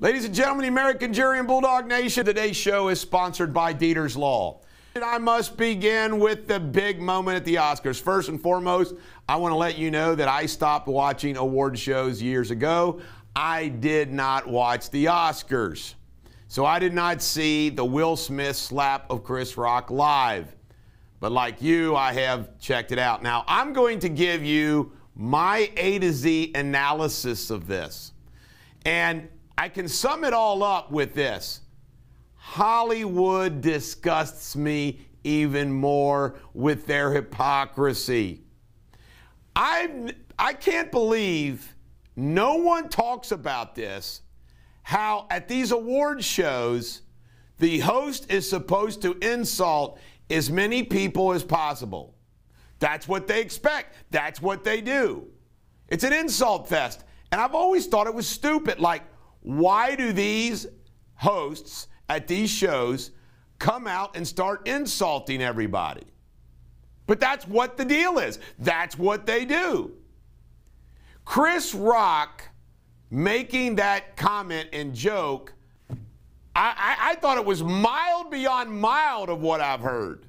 Ladies and gentlemen, the American jury and Bulldog Nation, today's show is sponsored by Deters Law. And I must begin with the big moment at the Oscars. First and foremost, I want to let you know that I stopped watching award shows years ago. I did not watch the Oscars. So I did not see the Will Smith slap of Chris Rock live. But like you, I have checked it out. Now, I'm going to give you my A to Z analysis of this. And I can sum it all up with this. Hollywood disgusts me even more with their hypocrisy. I can't believe no one talks about this, how at these award shows, the host is supposed to insult as many people as possible. That's what they expect. That's what they do. It's an insult fest. And I've always thought it was stupid. Like, why do these hosts at these shows come out and start insulting everybody? But that's what the deal is. That's what they do. Chris Rock making that comment and joke, I thought it was mild beyond mild of what I've heard.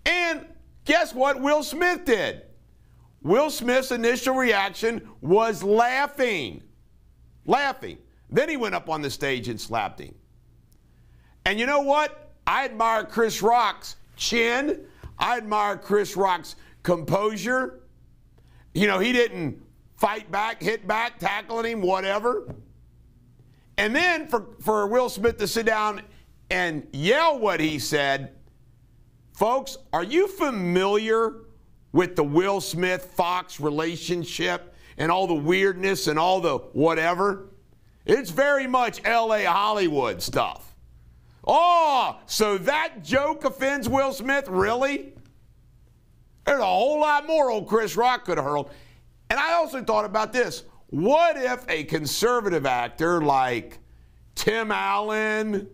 And guess what Will Smith did? Will Smith's initial reaction was laughing. Laughing. Then he went up on the stage and slapped him. And you know what? I admire Chris Rock's chin. I admire Chris Rock's composure. You know, he didn't fight back, hit back, tackling him, whatever. And then for Will Smith to sit down and yell what he said, folks, are you familiar with the Will Smith-Fox relationship and all the weirdness and all the whatever? It's very much L.A. Hollywood stuff. Oh, so that joke offends Will Smith? Really? There's a whole lot more old Chris Rock could have hurled. And I also thought about this. What if a conservative actor like Tim Allen,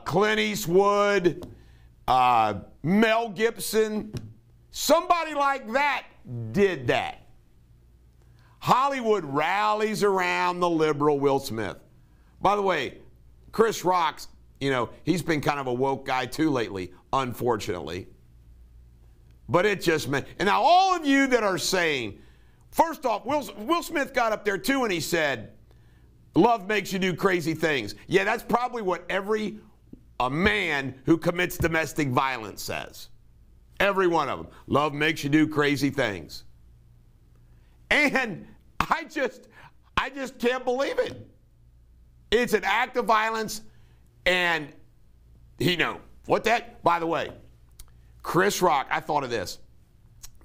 Clint Eastwood, Mel Gibson, somebody like that did that? Hollywood rallies around the liberal Will Smith. By the way, Chris Rock's, you know, he's been kind of a woke guy too lately, unfortunately. But it just meant, and now all of you that are saying, first off, Will Smith got up there too and he said, love makes you do crazy things. Yeah, that's probably what every man who commits domestic violence says. Every one of them. Love makes you do crazy things. And I just can't believe it. It's an act of violence, and you know, what the heck? By the way, Chris Rock, I thought of this.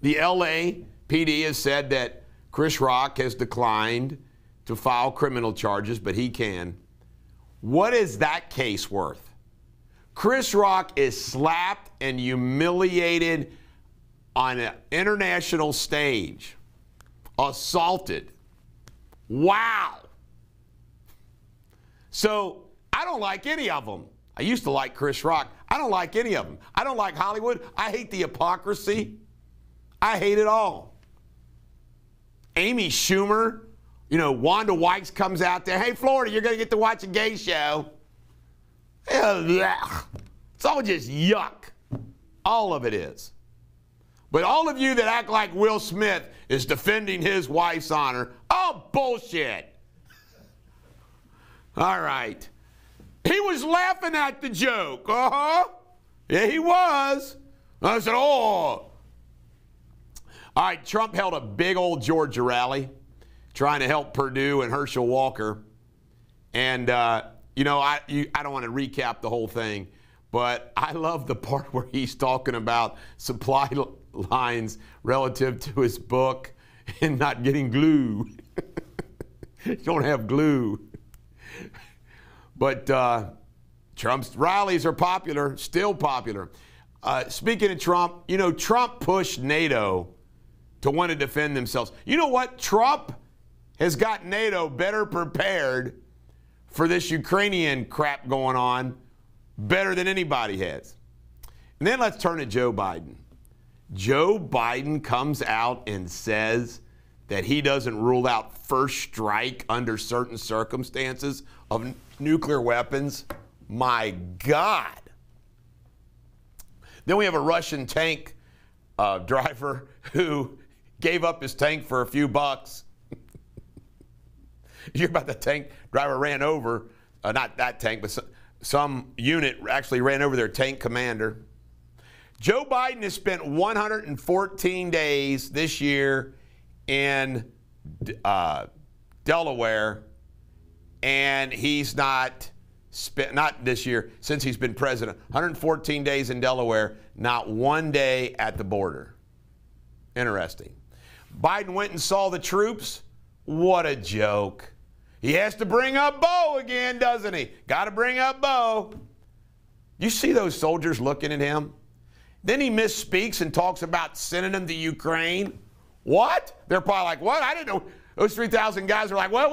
The LAPD has said that Chris Rock has declined to file criminal charges, but he can. What is that case worth? Chris Rock is slapped and humiliated on an international stage. Assaulted. Wow. So I don't like any of them. I used to like Chris Rock. I don't like any of them. I don't like Hollywood. I hate the hypocrisy. I hate it all. Amy Schumer, you know, Wanda Wykes comes out there. Hey, Florida, you're going to get to watch a gay show. It's all just yuck. All of it is. But all of you that act like Will Smith is defending his wife's honor, oh, bullshit. All right. He was laughing at the joke. Uh-huh. Yeah, he was. I said, oh. All right, Trump held a big old Georgia rally trying to help Purdue and Herschel Walker. And, you know, I don't want to recap the whole thing, but I love the part where he's talking about supply lines relative to his book and not getting glue. You don't have glue. But Trump's rallies are popular, still popular. Speaking of Trump, you know, Trump pushed NATO to want to defend themselves. You know what? Trump has got NATO better prepared for this Ukrainian crap going on, better than anybody has. And then let's turn to Joe Biden. Joe Biden comes out and says that he doesn't rule out first strike under certain circumstances of nuclear weapons. My God. Then we have a Russian tank driver who gave up his tank for a few bucks. You hear about the tank driver ran over, not that tank, but some unit actually ran over their tank commander. Joe Biden has spent 114 days this year in Delaware, and he's not this year, since he's been president, 114 days in Delaware, not one day at the border. Interesting. Biden went and saw the troops. What a joke. He has to bring up Bo again, doesn't he? Got to bring up Bo. You see those soldiers looking at him? Then he misspeaks and talks about sending them to Ukraine. What? They're probably like, what? I didn't know. Those 3,000 guys are like, well,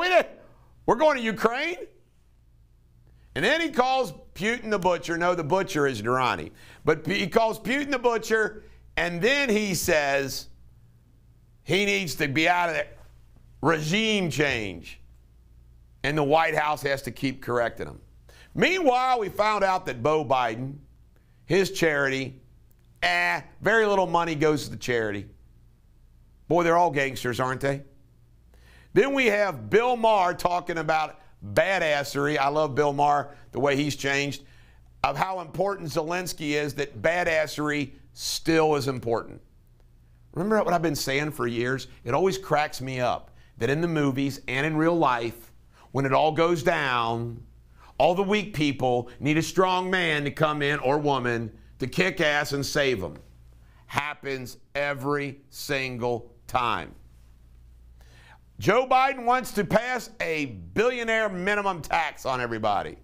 we're going to Ukraine? And then he calls Putin the butcher. No, the butcher is Durrani. But he calls Putin the butcher, and then he says he needs to be out of there. Regime change. And the White House has to keep correcting him. Meanwhile, we found out that Beau Biden, his charity, very little money goes to the charity. Boy, they're all gangsters, aren't they? Then we have Bill Maher talking about badassery. I love Bill Maher, the way he's changed, of how important Zelensky is, that badassery still is important. Remember what I've been saying for years? It always cracks me up that in the movies and in real life, when it all goes down, all the weak people need a strong man to come in, or woman, to kick ass and save them. Happens every single time. Joe Biden wants to pass a billionaire minimum tax on everybody.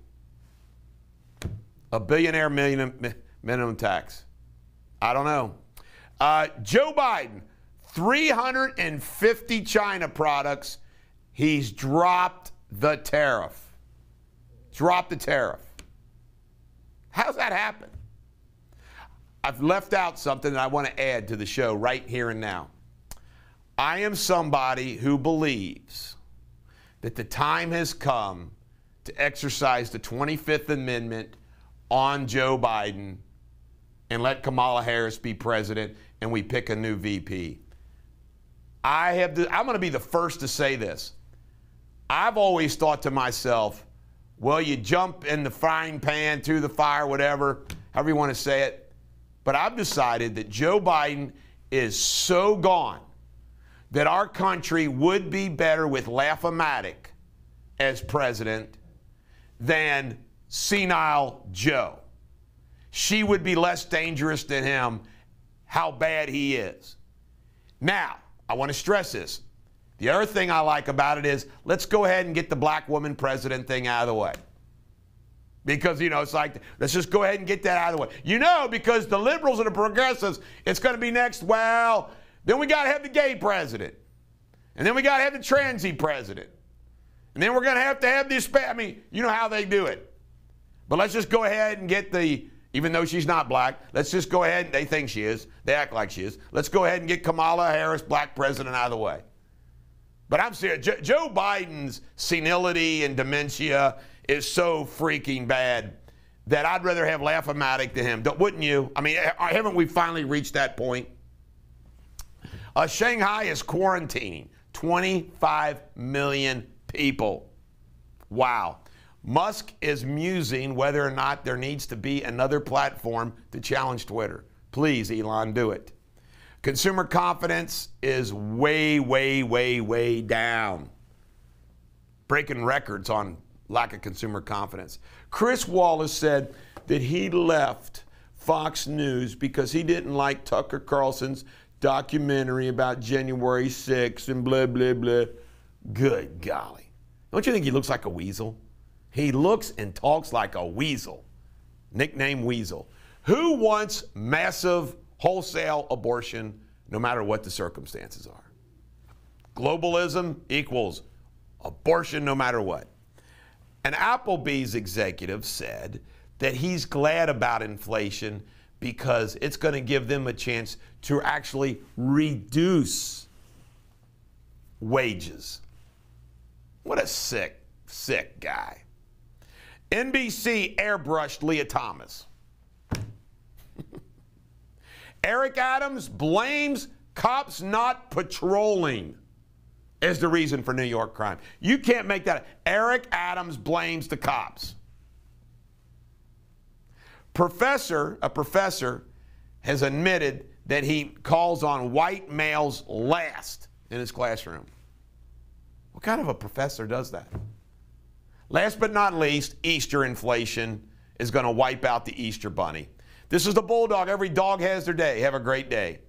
A billionaire minimum tax. I don't know. Joe Biden, 350 China products. He's dropped the tariff. Dropped the tariff. How's that happen? I've left out something that I want to add to the show right here and now. I am somebody who believes that the time has come to exercise the 25th Amendment on Joe Biden and let Kamala Harris be president and we pick a new VP. I'm going to be the first to say this. I've always thought to myself, well, you jump in the frying pan to the fire, whatever, however you want to say it. But I've decided that Joe Biden is so gone that our country would be better with Laugh-O-Matic as president than senile Joe. She would be less dangerous than him, how bad he is. Now, I want to stress this. The other thing I like about it is, let's go ahead and get the black woman president thing out of the way. Because, you know, it's like, let's just go ahead and get that out of the way. You know, because the liberals and the progressives, it's going to be next, well, then we got to have the gay president. And then we got to have the transy president. And then we're going to have this, I mean, you know how they do it. But let's just go ahead and get even though she's not black, let's just go ahead, they think she is, they act like she is. Let's go ahead and get Kamala Harris, black president, out of the way. But I'm serious. Joe Biden's senility and dementia is so freaking bad that I'd rather have Laugh-O-Matic than him. Wouldn't you? I mean, haven't we finally reached that point? Shanghai is quarantining 25 million people. Wow. Musk is musing whether or not there needs to be another platform to challenge Twitter. Please, Elon, do it. Consumer confidence is way, way, way, way down. Breaking records on lack of consumer confidence. Chris Wallace said that he left Fox News because he didn't like Tucker Carlson's documentary about January 6th and blah, blah, blah. Good golly. Don't you think he looks like a weasel? He looks and talks like a weasel. Nickname Weasel. Who wants massive wholesale abortion no matter what the circumstances are? Globalism equals abortion no matter what. An APPLEBEE'S executive said that he's glad about inflation because it's going to give them a chance to actually reduce wages. What a sick, sick guy. NBC airbrushed Leah Thomas. Eric Adams blames cops not patrolling as the reason for New York crime. You can't make that. Eric Adams blames the cops. A professor has admitted that he calls on white males last in his classroom. What kind of a professor does that? Last but not least, Easter inflation is going to wipe out the Easter bunny. This is the Bulldog. Every dog has their day. Have a great day.